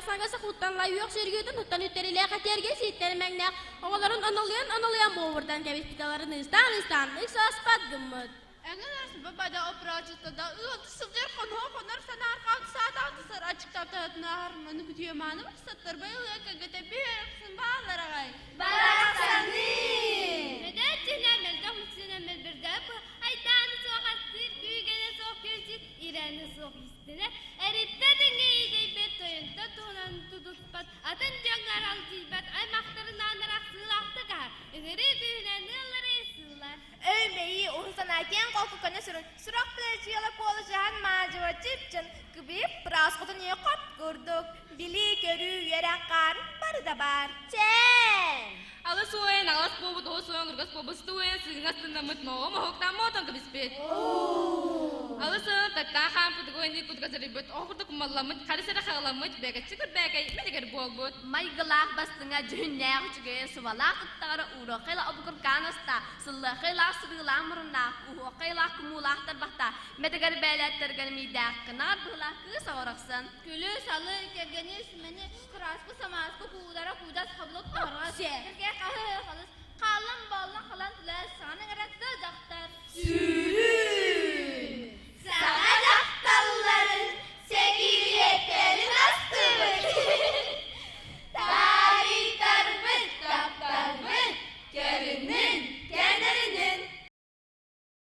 Sangasa huttan layuq sergüdün huttan ütteriyle katerge sittermeknek. Oğların analayan boğurdan kebistikaların istan isaspat gımmıd. Eğer babada operacıda da ıldı sıldır konar sanar kaldı saat altı sır açık taptağına harmanı bitiyor manı var satır bayılıyor kagıda bir yapsın bağlara gay. Baraksanı. Neden cenemelde hüssenemel bir de bu aydanı soğaktı güygene soğuk gözü İran'ı soğuk istine erittedin iyiydi bet oyunda donan tuduspat atın cangar al cilbat ay maktarın anarak sığlaktı kar ıgırı güyünen ılları sığlar. Ömeyi uğursanayken korkukanı sürün. Surak bileciyalar olacağın macava cipcin. Kıbip pıraskutun yokop gördük. Bili görü yeren karın barı da bar. Çen! Ala suwen, alas bobo do suwen, urgas bobo stuwen, singas tindamut mo, mahok tamo tang kabispit. Ala sa takka kham put go indi put gasaribut, okur tuk malamut, kari sara khalamut, bega chikut bega, menigar bogbut. May galak bastınga cühünnek çıgaya sıvalak ıttara uğra qıyla obukur kanasta sılla qıyla sırıla mırında uhu qıyla kumulaktar bakta medigar beletler gelmeydak kınar bıla kısa oraqsın. Gülü salı kergeni sümeni kıraskı samaskı kuğulara kuğudas kabulot tarası. Kerge kahı kalız. Kalın balla kalan tüle sana gerekti daktar. Sürü!